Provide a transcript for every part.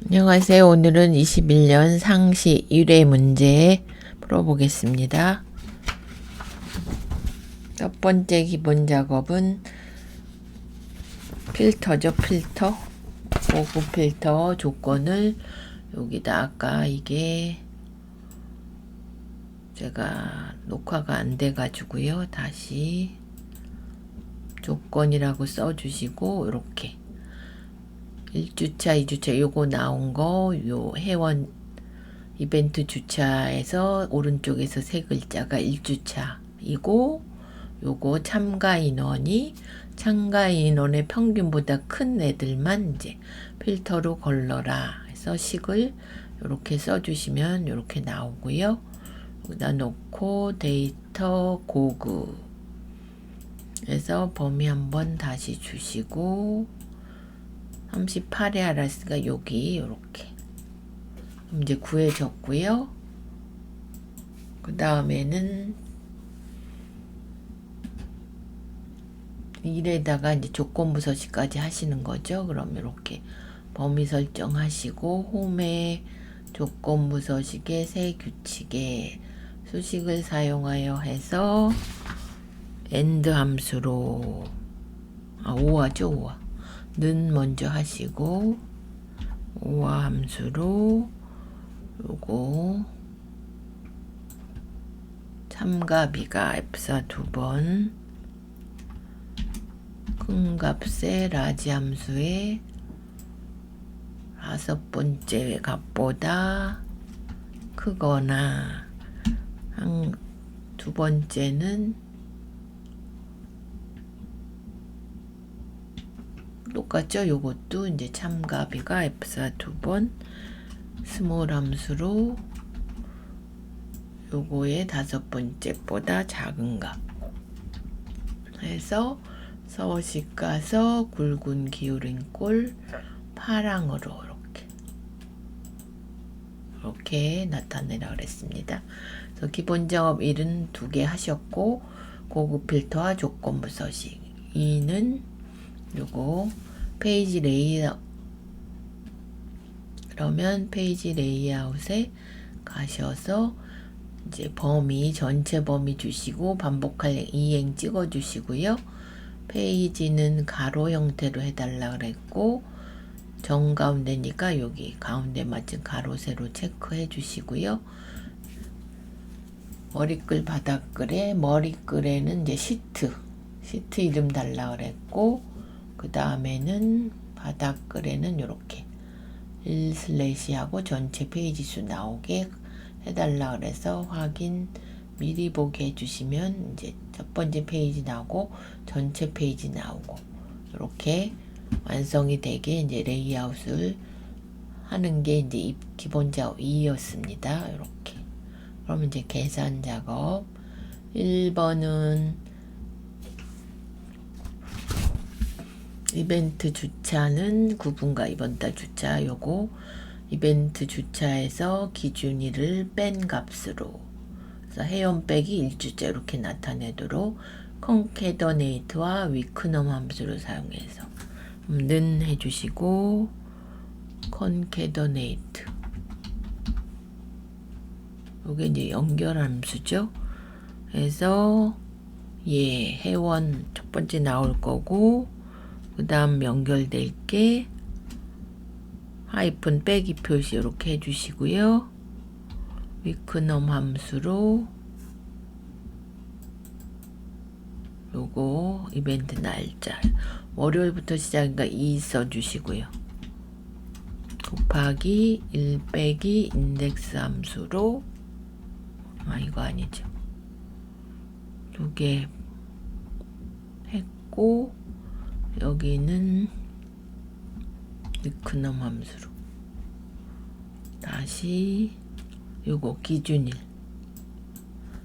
안녕하세요. 오늘은 21년 상시 1회 문제 풀어보겠습니다. 첫 번째 기본 작업은 필터죠. 필터. 고급 필터 조건을 여기다 아까 이게 제가 녹화가 안 돼가지고요. 다시 조건이라고 써주시고 이렇게 1주차, 2주차 요거 나온 거 요 회원 이벤트 주차에서 오른쪽에서 세 글자가 1주차이고 요거 참가 인원이 참가 인원의 평균보다 큰 애들만 이제 필터로 걸러라 해서 식을 이렇게 써주시면 이렇게 나오고요. 여기다 놓고 데이터 고급 해서 범위 한번 다시 주시고 38에 알았으니까 여기 이렇게 이제 구해졌고요. 그 다음에는 1에다가 이제 조건부 서식까지 하시는 거죠. 그럼 이렇게 범위 설정하시고 홈에 조건부 서식에 새 규칙에 수식을 사용하여 해서 end 함수로 오화죠. 오화 는 먼저 하시고 오화 함수로 요거 참가비가 F사 2번 큰 값의 라지 함수의 5번째 값보다 크거나 두 번째는 똑같죠. 요것도 이제 참가비가 F사 2번 스몰 함수로 요거의 5번째보다 작은 값 해서 서식 가서 굵은 기울인 꼴 파랑으로 이렇게 나타내라 그랬습니다. 그래서 기본 작업 1은 2개 하셨고 고급 필터와 조건부 서식 2는 요거 페이지 레이아웃 그러면 페이지 레이아웃에 가셔서 이제 범위 전체 범위 주시고 반복할 이행 찍어 주시고요. 페이지는 가로 형태로 해달라 그랬고 정가운데니까 여기 가운데 맞은 가로 세로 체크해 주시고요. 머리글 바닥글에 머리글에는 이제 시트 이름 달라 그랬고 그 다음에는 바닥글에는 이렇게 1/하고 전체 페이지 수 나오게 해달라 그래서 확인 미리 보게 해주시면 이제 첫 번째 페이지 나오고 전체 페이지 나오고 이렇게 완성이 되게 이제 레이아웃을 하는 게 이제 기본 작업 2였습니다. 이렇게. 그럼 이제 계산 작업 1번은 이벤트 주차는 9분과 2번 달 주차 요거 이벤트 주차에서 기준일을 뺀 값으로 그래서 회원 빼기 1주차 이렇게 나타내도록 컨캐더네이트와 위크넘 함수를 사용해서 는 해주시고 컨캐더네이트 요게 이제 연결 함수죠. 그래서 회원 첫 번째 나올 거고 그 다음 연결될 게 하이픈 빼기 표시 이렇게 해주시고요. 위크넘 함수로 요거 이벤트 날짜 월요일부터 시작이니까 2 써주시고요. 곱하기 1 빼기 인덱스 함수로 이거 아니죠. 2개 했고 여기는 위크넘 함수로 다시 요거 기준일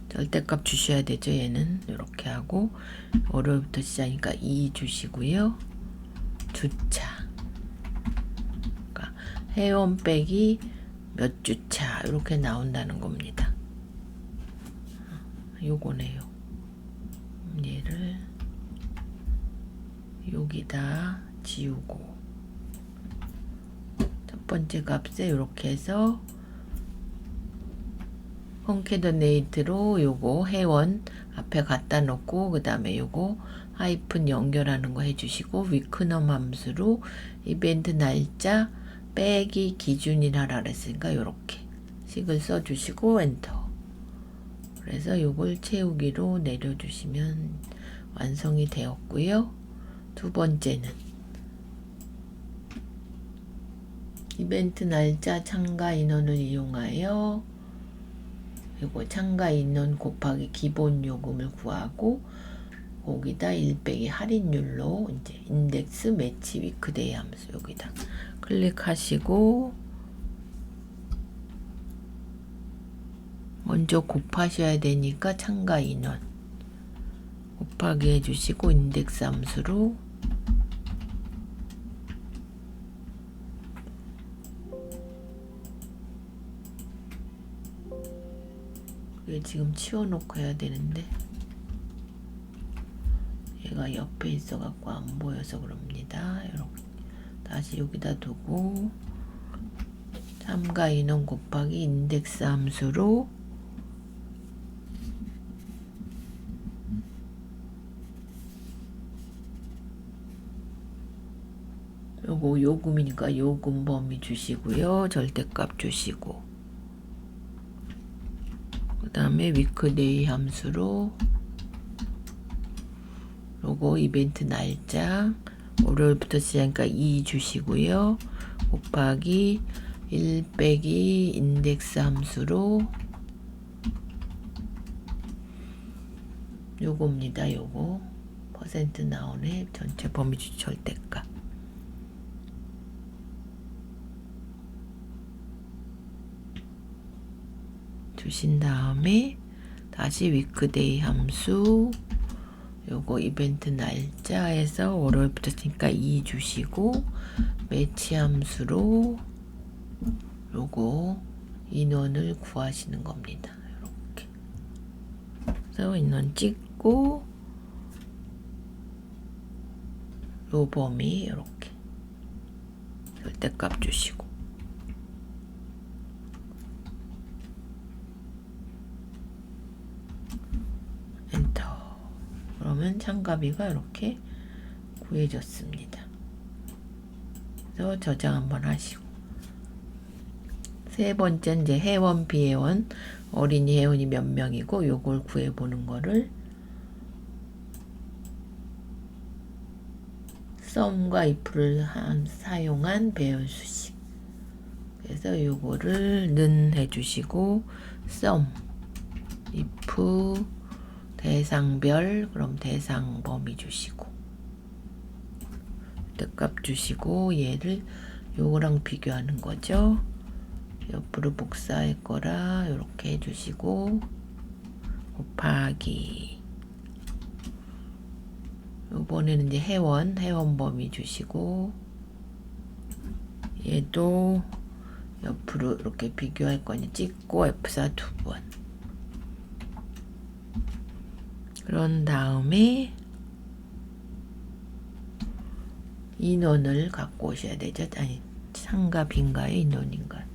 절대값 주셔야 되죠. 얘는 이렇게 하고 월요일부터 시작이니까 2 주시고요. 주차 그러니까 회원 빼기 몇 주차 이렇게 나온다는 겁니다. 요거네요. 얘를 여기다 지우고 첫 번째 값에 이렇게 해서 컨캐드네이트로 요거 회원 앞에 갖다 놓고 그 다음에 요거 하이픈 연결하는 거 해주시고 위크넘 함수로 이벤트 날짜 빼기 기준이라라 그랬으니까 요렇게 식을 써주시고 엔터. 그래서 요걸 채우기로 내려주시면 완성이 되었고요. 두 번째는 이벤트 날짜 참가 인원을 이용하여 요거 참가 인원 곱하기 기본 요금을 구하고 거기다 1 빼기 할인율로 이제 인덱스 매치 위크데이 함수 여기다 클릭하시고 먼저 곱하셔야 되니까 참가 인원 곱하기 해주시고 인덱스 함수로 이게 지금 치워놓고 해야 되는데 얘가 옆에 있어갖고 안 보여서 그럽니다. 이렇게 다시 여기다 두고 참가 인원 곱하기 인덱스 함수로 요거 요금이니까 요금 범위 주시고요. 절대값 주시고 그 다음에 위크데이 함수로 요거 이벤트 날짜 월요일부터 시작하니까 2 주시고요. 곱하기 1 빼기 인덱스 함수로 요겁니다. 요거 퍼센트 나오네. 전체 범위주 절대값 주신 다음에 다시 위크데이 함수 요거 이벤트 날짜에서 월요일부터 쓰니까 2 주시고 매치 함수로 요거 인원을 구하시는 겁니다. 이렇게 그래서 인원 찍고 요 범위 이렇게 절대값 주시고 엔터. 그러면 참가비가 이렇게 구해졌습니다. 그래서 저장 한번 하시고 세 번째 이제 회원 비회원 어린이 회원이 몇 명이고 요걸 구해보는 거를 썸과 if를 사용한 배열 수식. 그래서 요거를 는 해주시고 썸 if 대상별 그럼 대상 범위 주시고 뜻값 주시고 얘를 요거랑 비교하는 거죠. 옆으로 복사할 거라 이렇게 해주시고 곱하기 요번에는 이제 회원 범위 주시고 얘도 옆으로 이렇게 비교할 거니 찍고 F4 두 번. 그런 다음에 인원을 갖고 오셔야 되죠. 아니 참가 빈가요 인원인가.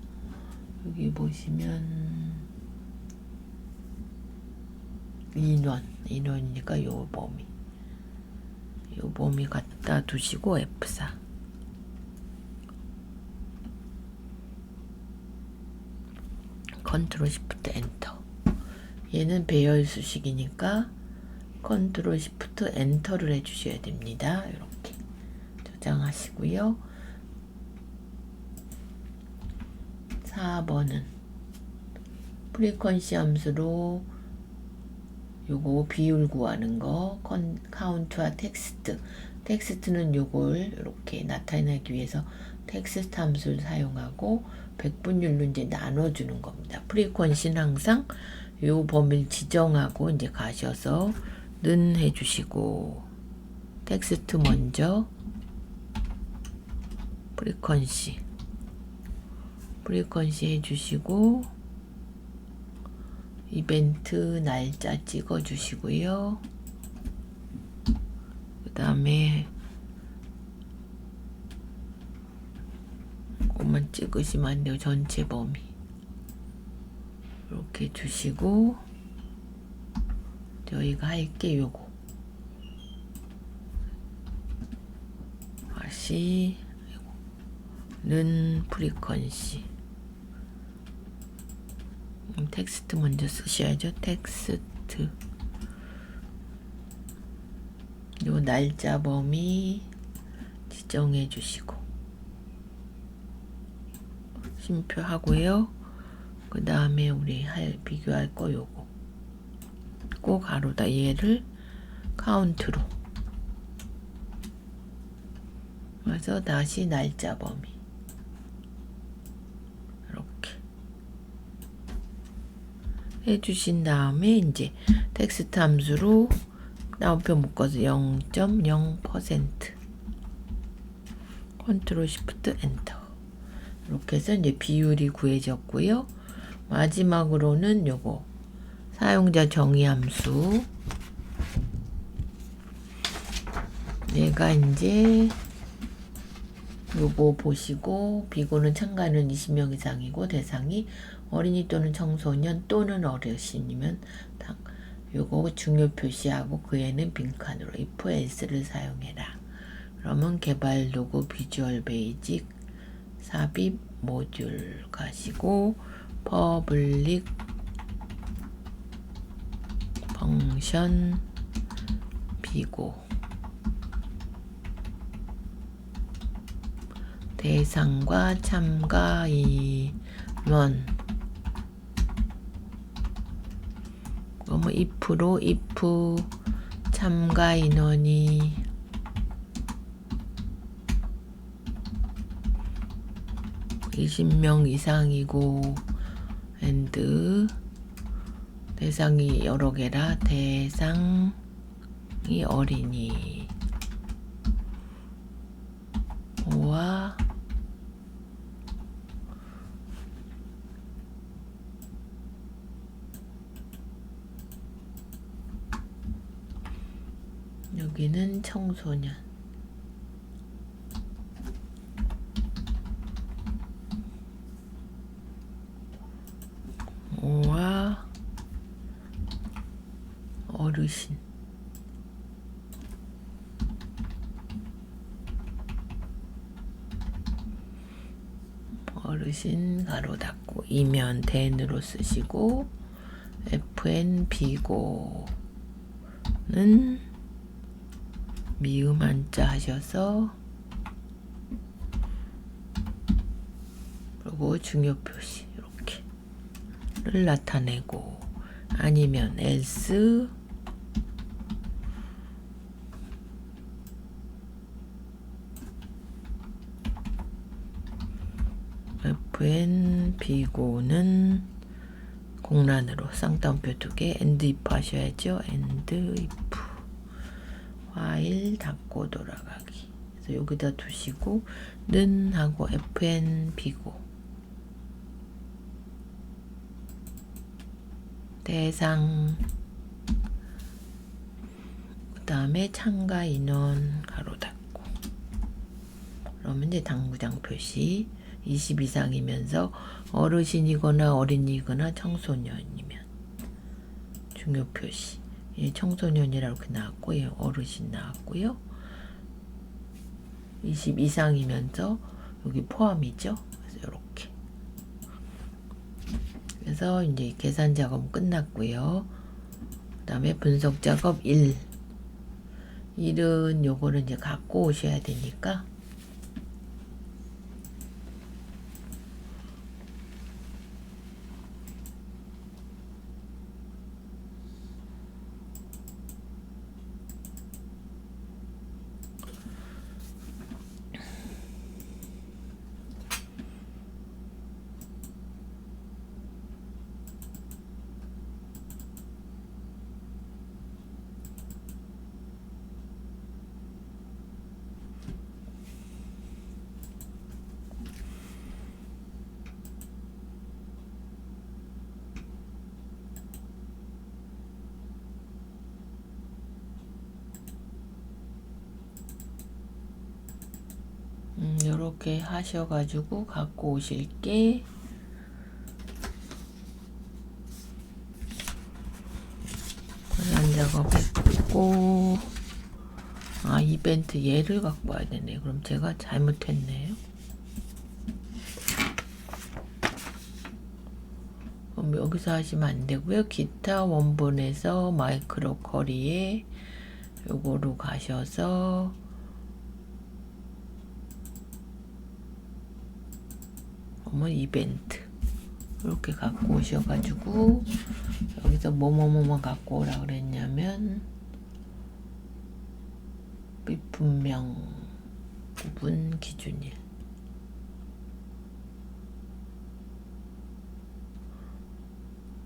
여기 보시면 인원이니까 요 범위 갖다 두시고 F4 컨트롤 시프트 엔터. 얘는 배열 수식이니까 컨트롤 시프트 엔터를 해주셔야 됩니다. 이렇게 저장하시고요. 4번은 프리퀀시 함수로 요거 비율 구하는 거 카운트와 텍스트는 요걸 이렇게 나타내기 위해서 텍스트 함수를 사용하고 백분율로 이제 나눠주는 겁니다. 프리퀀시는 항상 요 범위를 지정하고 이제 가셔서 는 해주시고 텍스트 먼저 프리퀀시 해주시고 이벤트 날짜 찍어 주시고요. 그 다음에 요것만 찍으시면 안 돼요. 전체 범위 이렇게 주시고, 저희가 할게 요거 다시 는 프리퀀시 텍스트 먼저 쓰셔야죠. 텍스트 요 날짜 범위 지정해 주시고 심표하고요. 그 다음에 우리 비교할 거 요거 꼭 가로다. 얘를 카운트로 그래서 다시 날짜 범위 이렇게 해주신 다음에 이제 텍스트 함수로 따옴표 묶어서 0.0% 컨트롤 시프트 엔터 이렇게 해서 이제 비율이 구해졌고요. 마지막으로는 요거 사용자 정의 함수, 얘가 이제 요거 보시고 비고는 참가는 20명 이상이고 대상이 어린이 또는 청소년 또는 어르신이면 요거 중요 표시하고 그에는 빈칸으로 if else를 사용해라. 그러면 개발 도구 비주얼 베이직 삽입 모듈 가시고 퍼블릭 펑션 비고 대상과 참가 인원 그러면 if로 if 참가 인원이 20명 이상이고 and 대상이 여러 개라 대상이 어린이 와 여기는 청소년 와 어르신 어르신 가로 닫고 이면 then으로 쓰시고 fn 비고는 미음 한자 하셔서 그리고 중요 표시 이렇게를 나타내고 아니면 else fn 비고는 공란으로 쌍따옴표 2개 and if 하셔야죠. and if while 닫고 돌아가기. 그래서 여기다 두시고 는 하고 fn 비고 대상 그 다음에 참가 인원 가로 닫고 그러면 이제 당구장 표시 20 이상이면서 어르신이거나 어린이거나 청소년이면 중요 표시 예, 청소년이라고 이렇게 나왔고 예, 어르신 나왔고요. 20 이상이면서 여기 포함이죠. 그래서 이렇게 그래서 이제 계산 작업 끝났고요. 그 다음에 분석 작업 1은 요거를 이제 갖고 오셔야 되니까 이렇게 하셔가지고 갖고 오실게 권한 작업했고, 이벤트 얘를 갖고 와야 되네. 그럼 제가 잘못했네요. 그럼 여기서 하시면 안 되고요. 기타 원본에서 마이크로 쿼리에 요거로 가셔서 이벤트 이렇게 갖고 오셔가지고 여기서 뭐뭐뭐뭐 갖고 오라 그랬냐면 비품명 구분 기준일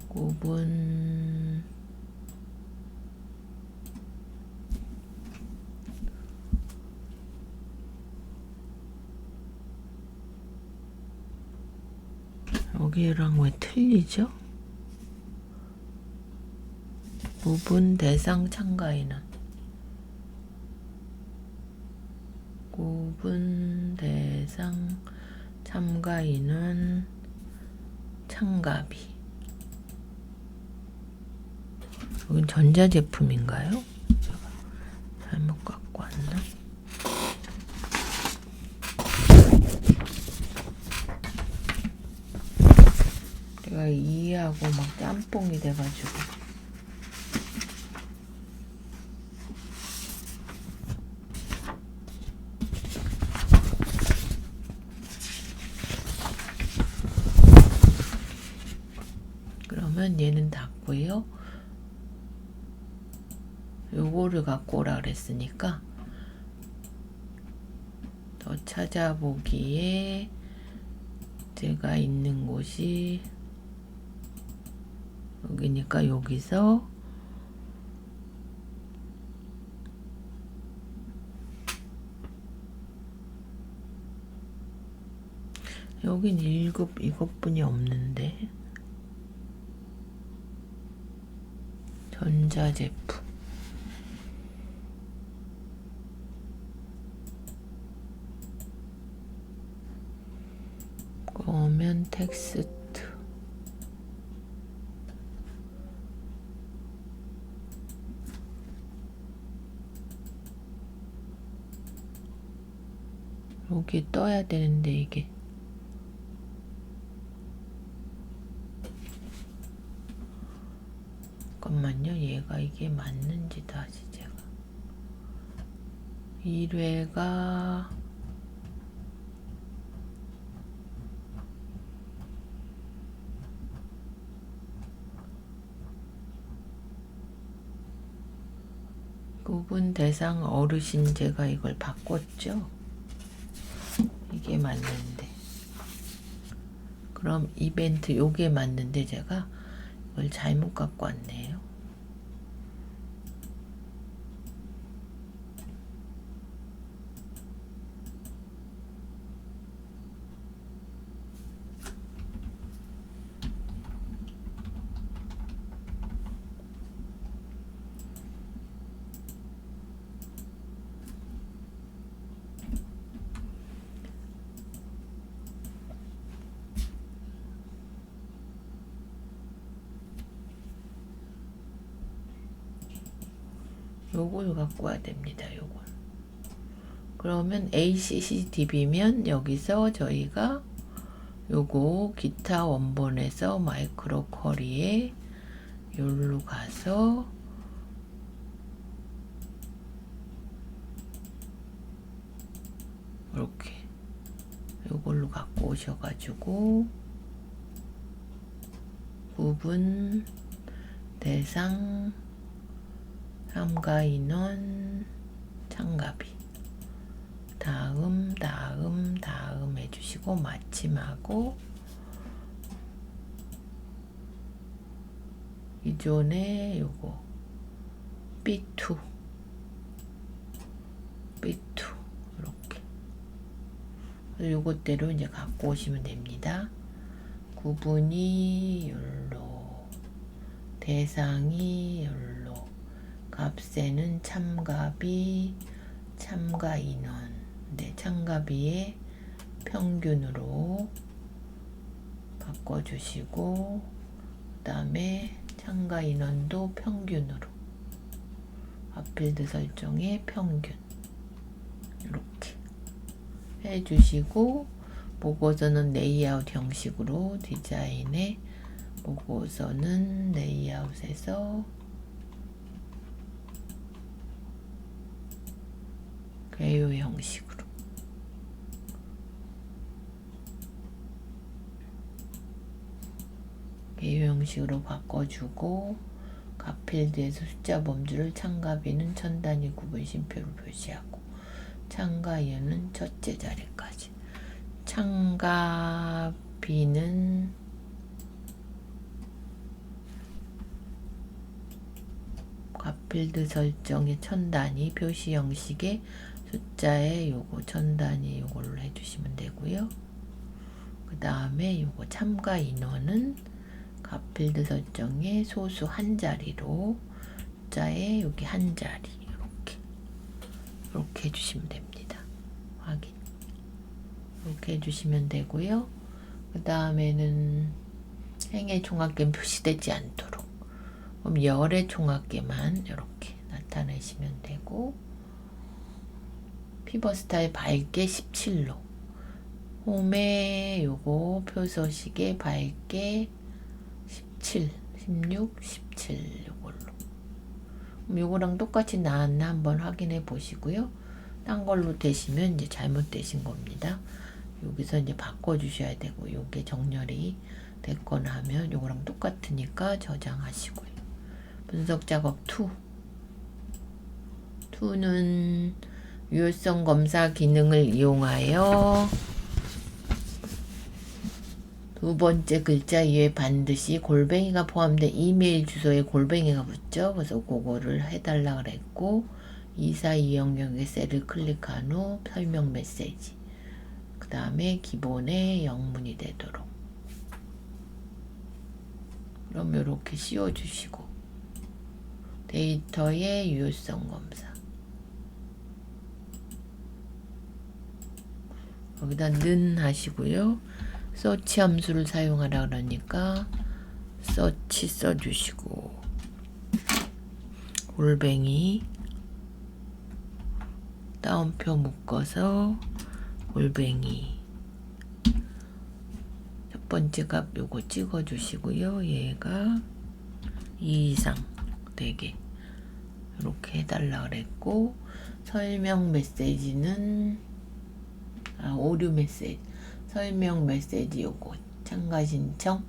구분 여기랑 왜 틀리죠? 구분 대상 참가인은 구분 대상 참가인은 참가비. 여긴 전자제품인가요? 제가 잘못 갖고 왔나? 제가 이해하고 막 짬뽕이 돼가지고 그러면 얘는 닫고요. 요거를 갖고 오라 그랬으니까 더 찾아보기에 제가 있는 곳이 여기니까 여기서 여긴 1급 이것뿐이 없는데 전자제품 그러면 텍스트 여기 떠야 되는데 이게 잠깐만요. 얘가 이게 맞는지 다시 제가 1회가 구분 대상 어르신 제가 이걸 바꿨죠. 이게 맞는데 그럼 이벤트 요게 맞는데 제가 이걸 잘못 갖고 왔네요. 요걸 갖고 와야 됩니다. 요걸. 그러면 ACCDB면 여기서 저희가 요거 기타 원본에서 마이크로 쿼리에 요로 가서 이렇게 요걸로 갖고 오셔가지고 구분 대상 참가 인원 참가비 다음 해주시고 마침하고 기존에 요거 B2 이렇게 요것대로 이제 갖고 오시면 됩니다. 구분이 열로 대상이 열로 값세는 참가비 참가 인원 네 참가비에 평균으로 바꿔주시고, 그 다음에 참가 인원도 평균으로, 앞필드 설정의 평균 이렇게 해주시고, 보고서는 레이아웃 형식으로 디자인에 보고서는 레이아웃에서 개요 형식으로 개요 형식으로 바꿔주고, 값필드에서 숫자 범주를 참가비는 천 단위 구분 쉼표로 표시하고 참가 이유는 첫째 자리까지. 참가비는 값필드 설정의 천 단위 표시 형식의 숫자에 요거 천 단위 요걸로 해주시면 되고요. 그 다음에 요거 참가 인원은 값필드 설정의 소수 한 자리로 숫자에 여기 한 자리 이렇게 해주시면 됩니다. 확인 이렇게 해주시면 되고요. 그 다음에는 행의 총합계는 표시되지 않도록, 그럼 열의 총합계만 이렇게 나타내시면 되고, 피벗 스타일 밝게 17로, 홈에 요거 표서식에 밝게 17, 16, 17 요걸로. 그럼 요거랑 똑같이 나왔나 한번 확인해 보시고요. 딴 걸로 되시면 이제 잘못되신 겁니다. 여기서 이제 바꿔주셔야 되고, 요게 정렬이 됐거나 하면 요거랑 똑같으니까 저장하시고요. 분석 작업 2는 유효성 검사 기능을 이용하여 두 번째 글자 위에 반드시 골뱅이가 포함된 이메일 주소에 골뱅이가 붙죠. 그래서 그거를 해달라 그랬고, 2420의 셀을 클릭한 후 설명 메시지, 그 다음에 기본의 영문이 되도록, 그럼 이렇게 씌워주시고, 데이터의 유효성 검사 여기다 는 하시고요. 서치 함수를 사용하라 그러니까 서치 써주시고, 골뱅이 따옴표 묶어서 골뱅이 첫 번째 값 요거 찍어주시고요. 얘가 2 이상 되게 이렇게 해달라 그랬고, 설명 메시지는 오류 메시지, 설명 메시지 요거 참가 신청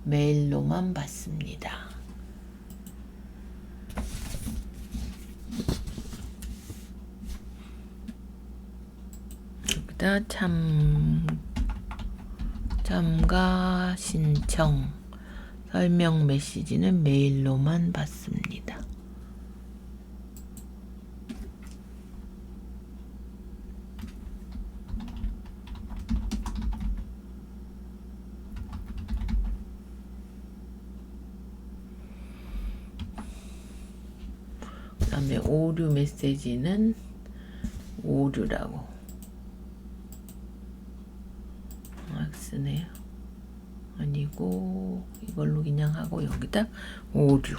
메일로만 받습니다. 여기다 참가 신청 설명 메시지는 메일로만 받습니다. 그 다음에 오류 메시지는 오류라고 쓰네요. 아니고 이걸로 그냥 하고, 여기다 오류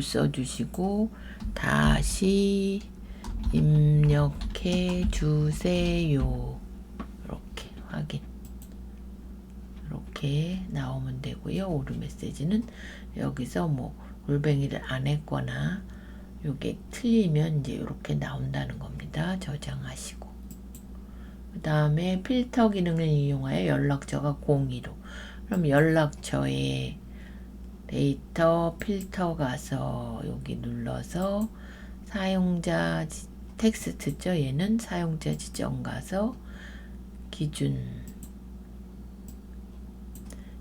써주시고 다시 입력해 주세요. 이렇게 확인 이렇게 나오면 되고요. 오류 메시지는 여기서 뭐 골뱅이를 안 했거나 요게 틀리면 이제 이렇게 나온다는 겁니다. 저장하시고, 그 다음에 필터 기능을 이용하여 연락처가 02로, 그럼 연락처에 데이터 필터 가서 여기 눌러서 사용자 텍스트죠. 얘는 사용자 지정 가서 기준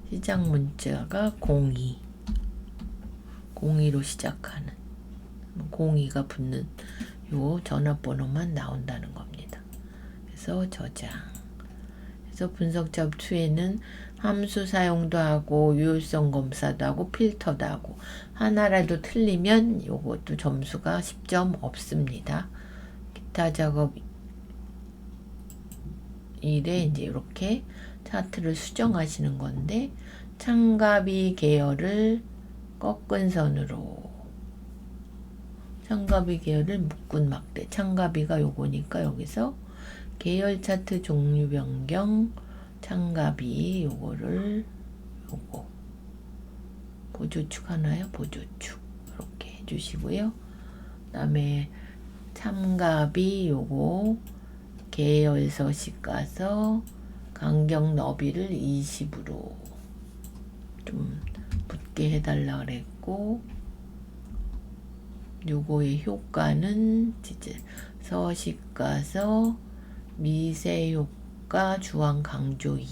시작 문자가 02로 시작하는 02가 붙는 요 전화번호만 나온다는 겁니다. 그래서 저장. 그래서 분석 작업 2에는 함수 사용도 하고 유효성 검사도 하고 필터도 하고, 하나라도 틀리면 요것도 점수가 10점 없습니다. 기타 작업 일에 이제 이렇게 차트를 수정하시는 건데, 창가비 계열을 꺾은 선으로, 창가비 계열을 묶은 막대, 창가비가 요거니까 여기서 계열 차트 종류 변경, 창가비 요거를 요거 보조축 하나요? 보조축 이렇게 해주시고요. 그 다음에 참가비 요거 계열 서식 가서 간격 너비를 20으로 좀 붙게 해달라 그랬고, 요거의 효과는 진짜 서식 가서 미세 효과 주황 강조 2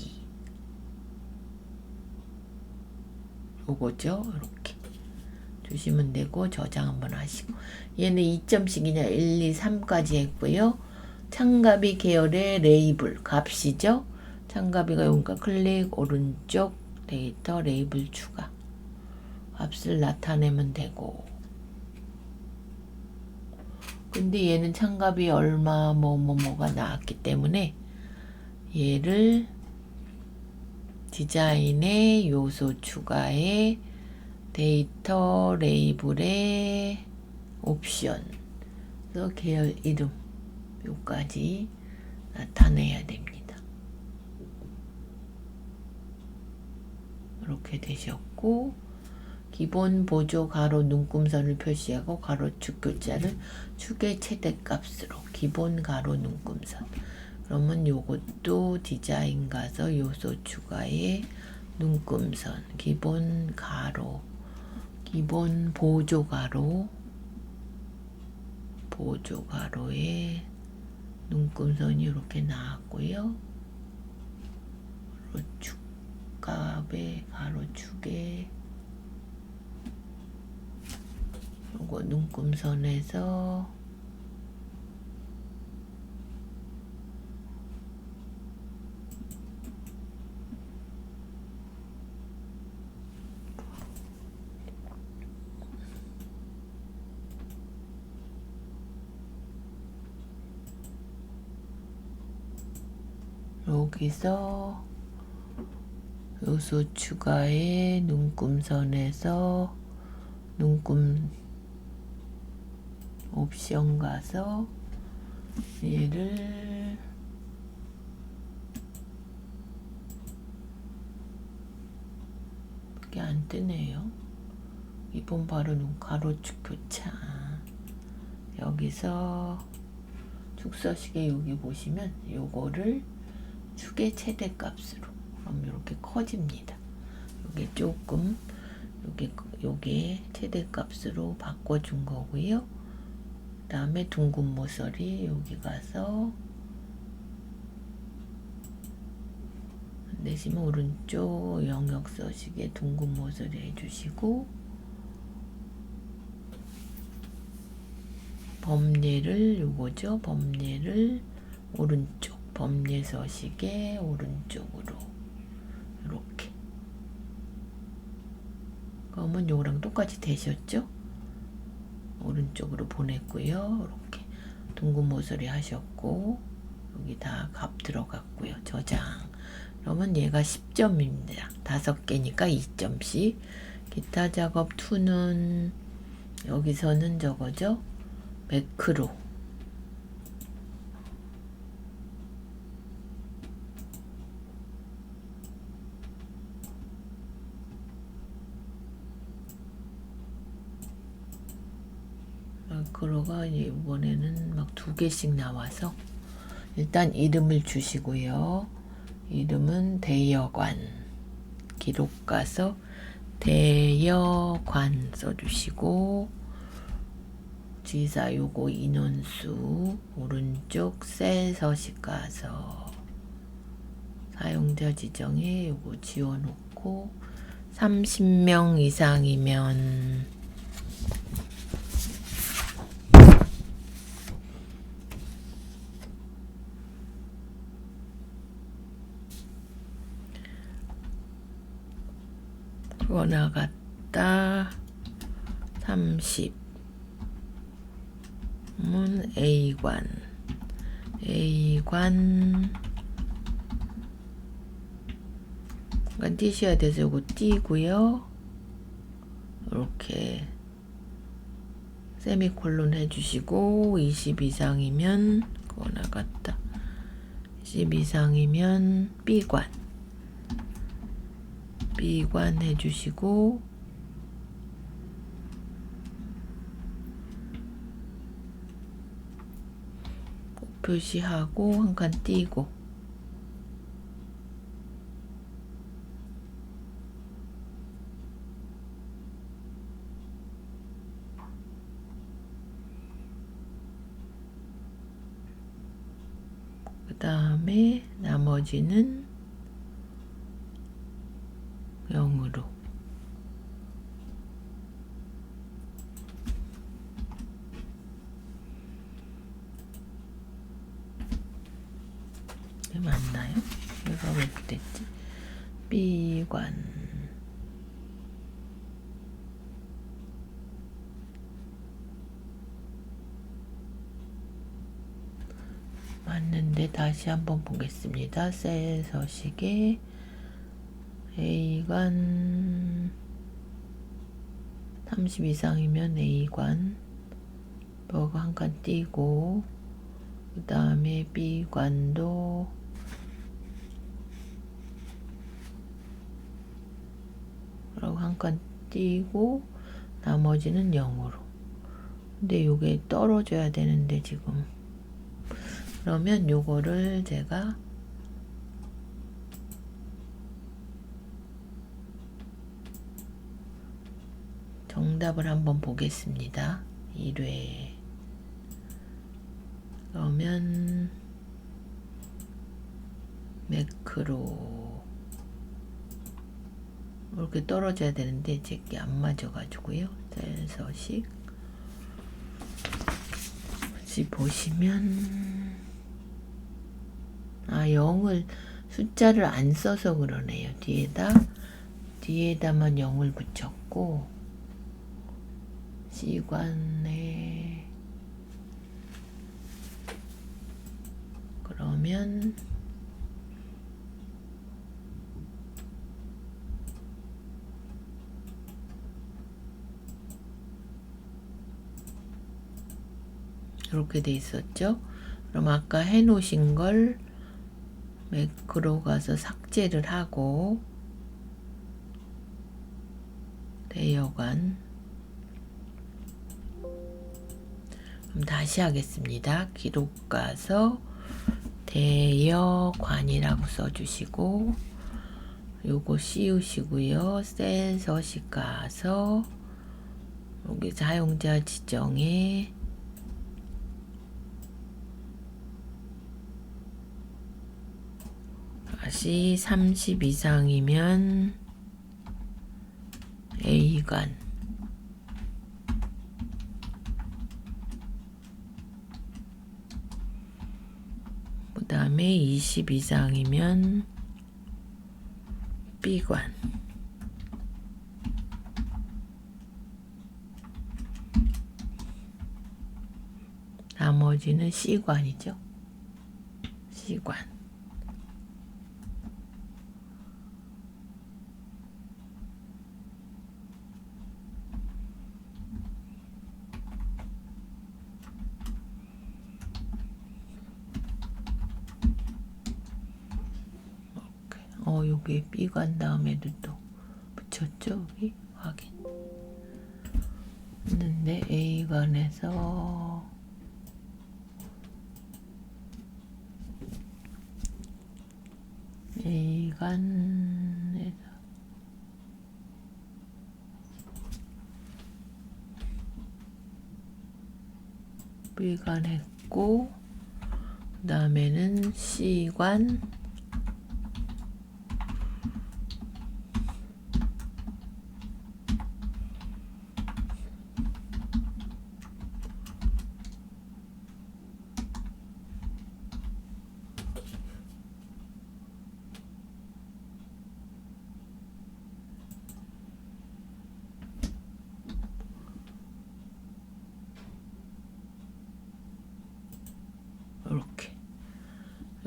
요거죠. 이렇게 주시면 되고 저장 한번 하시고, 얘는 2점씩이냐 1, 2, 3까지 했고요. 창가비 계열의 레이블 값이죠. 창가비가 여기니까 클릭 오른쪽 데이터 레이블 추가 값을 나타내면 되고, 근데 얘는 창가비 얼마 뭐가 나왔기 때문에 얘를 디자인의 요소 추가에 데이터 레이블의 옵션 그래서 계열 이름 요까지 나타내야 됩니다. 이렇게 되셨고, 기본 보조 가로 눈금선을 표시하고 가로축 교자를 축의 최대값으로 기본 가로 눈금선. 그러면 요것도 디자인 가서 요소 추가에 눈금선 기본 가로 기본 보조 가로에 눈금선이 이렇게 나왔고요. 가로축 가로축에 요거 눈금선에서 여기서 요소 추가에 눈금선에서 눈금 옵션 가서 얘를 그게 안 뜨네요. 이번 바로 눈 가로축 교차. 여기서 축서식에 여기 보시면 요거를 축의 최대값으로 그럼 이렇게 커집니다. 요게 조금 요게 최대값으로 바꿔준 거고요. 그 다음에 둥근 모서리 여기 가서 안 되시면 오른쪽 영역 서식에 둥근 모서리 해주시고, 범례를 요거죠. 범례를 오른쪽 범례 서식에 오른쪽으로 이렇게. 그러면 요거랑 똑같이 되셨죠? 오른쪽으로 보냈고요. 이렇게 둥근 모서리 하셨고, 여기 다 값 들어갔고요. 저장. 그러면 얘가 10점입니다. 5개니까 2점씩. 기타 작업 2는 여기서는 저거죠. 매크로. 매크로가 이번에는 막 2개씩 나와서 일단 이름을 주시고요. 이름은 대여관. 기록 가서 대여관 써주시고, 지사 요거 인원수 오른쪽 셀 서식 가서 사용자 지정에 요거 지워놓고 30명 이상이면 원화 같다 30 A관 잠깐 띄셔야 돼서 요거 띄고요. 이렇게 세미콜론 해주시고 20 이상이면 그거 나갔다. 10 이상이면 B관 해주시고 꼭 표시하고 한 칸 띄고 그 다음에 나머지는 0으로 이게 맞나요? 얘가 왜 이렇게 됐지? B관 맞는데 다시 한번 보겠습니다. 셀 서식에 A관 30 이상이면 A관 벽 한 칸 띄고 그 다음에 B관도 그리고 한 칸 띄고 나머지는 0으로. 근데 요게 떨어져야 되는데 지금 그러면 요거를 제가 정답을 한번 보겠습니다. 1회 그러면 매크로 이렇게 떨어져야 되는데 제게 안 맞아 가지고요. 셀 서식 여기 보시면 0을 숫자를 안 써서 그러네요. 뒤에다만 0을 붙였고 C관에 그러면 이렇게 돼 있었죠. 그럼 아까 해 놓으신 걸 매크로 가서 삭제를 하고 대여관 그럼 다시 하겠습니다. 기록 가서 대여관이라고 써주시고 요거 씌우시고요. 셀 서식 가서 여기 사용자 지정에 다시 30 이상이면 A관 그 다음에 20 이상이면 B관 나머지는 C관이죠. C관 여기 B관 다음에도 또 붙였죠. 여기 확인 했는데 A관에서 B관 했고 그 다음에는 C관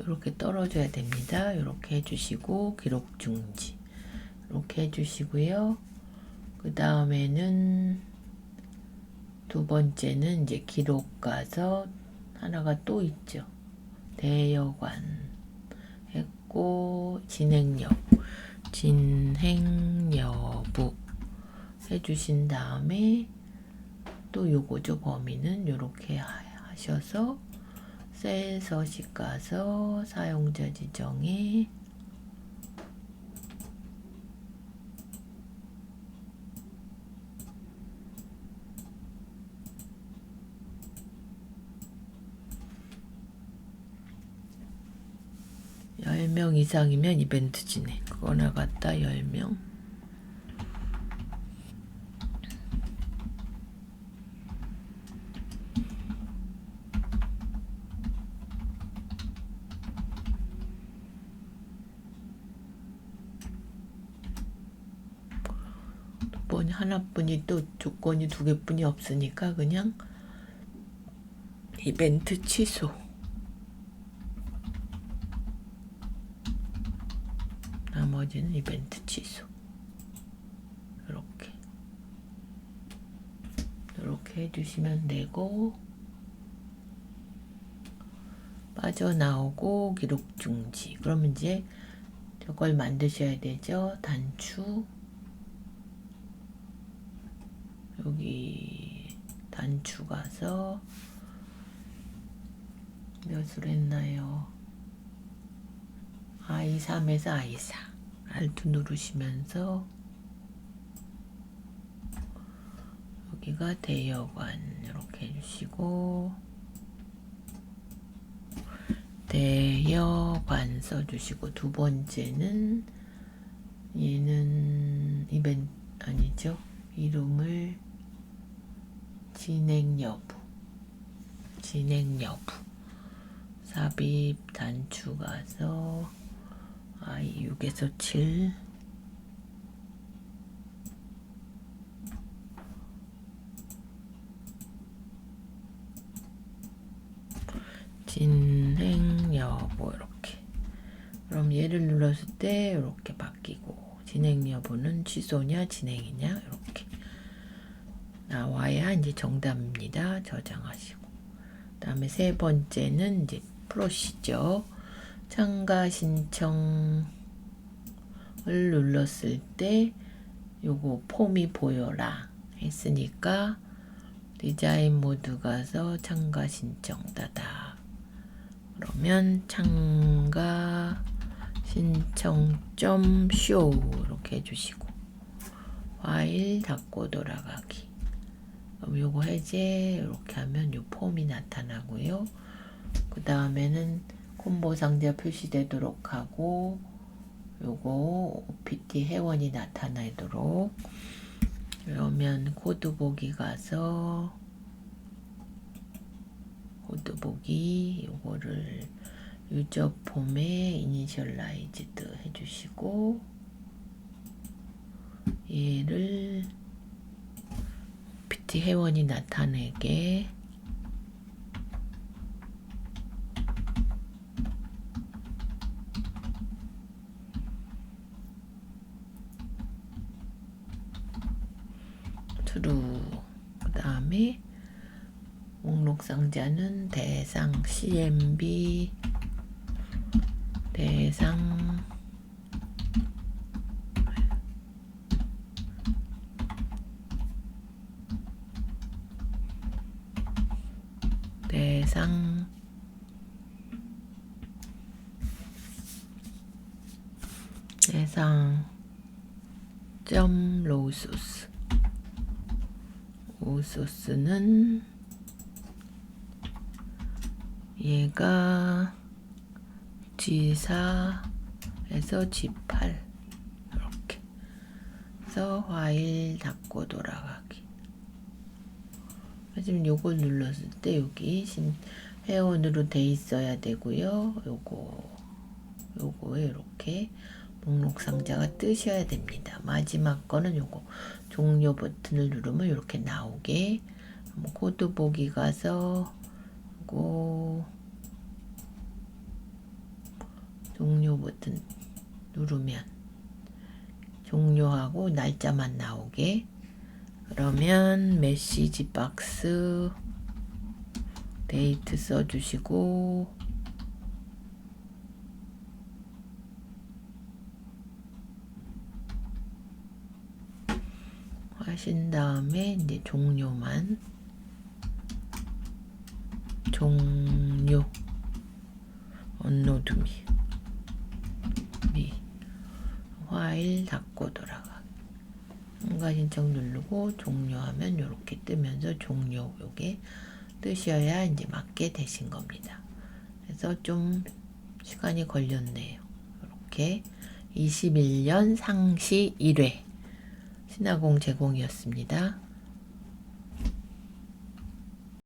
이렇게 떨어져야 됩니다. 이렇게 해주시고 기록 중지 이렇게 해주시고요. 그 다음에는 두 번째는 이제 기록 가서 하나가 또 있죠. 대여관 했고 진행 여부 해주신 다음에 또 요거죠. 범위는 요렇게 하셔서 셀 서식 가서 사용자 지정에 열 명 이상이면 이벤트 진행. 그거 나갔다 10명. 하나뿐이 또 조건이 2개뿐이 없으니까 그냥 이벤트 취소. 나머지는 이벤트 취소. 이렇게 해주시면 되고, 빠져나오고 기록 중지. 그러면 이제 저걸 만드셔야 되죠. 단추. 여기 단추 가서 몇으로 했나요? I3에서 I4 Alt 누르시면서 여기가 대여관 이렇게 해주시고 대여관 써주시고 두 번째는 얘는 이벤트 아니죠. 이름을 진행 여부 삽입 단추 가서 I6에서 7 진행 여부 이렇게. 그럼 얘를 눌렀을 때 이렇게 바뀌고 진행 여부는 취소냐 진행이냐 이렇게 나와야 이제 정답입니다. 저장하시고. 그다음에 세 번째는 이제 프로시저 참가 신청을 눌렀을 때 요거 폼이 보여라 했으니까 디자인 모드 가서 참가 신청 닫아. 그러면 참가 신청 .show 이렇게 해주시고 파일 닫고 돌아가기. 그럼 요거 해제 이렇게 하면 요 폼이 나타나고요. 그 다음에는 콤보 상자 표시되도록 하고 요거 OPT 회원이 나타나도록. 그러면 코드 보기 가서 코드 보기 요거를 유저 폼에 이니셜라이즈드 해주시고 얘를 OPT 회원이 나타내게 true. 그 다음에 목록 상자는 대상 CMB 대상 점 로소스. 로소스는 얘가 G4에서 G8 이렇게 해서 파일 닫고 돌아가기. 지금 요걸 눌렀을 때 여기 회원으로 돼 있어야 되고요. 요거에 이렇게 목록 상자가 뜨셔야 됩니다. 마지막 거는 요거 종료 버튼을 누르면 이렇게 나오게. 코드 보기 가서 요거 종료 버튼 누르면 종료하고 날짜만 나오게. 그러면 메시지 박스 데이트 써주시고 하신 다음에 이제 종료 언노드미 파일 닫고 돌아가. 통과 신청 누르고 종료하면 이렇게 뜨면서 종료 요게 뜨셔야 이제 맞게 되신 겁니다. 그래서 좀 시간이 걸렸네요. 이렇게 21년 상시 1회 신화공 제공이었습니다.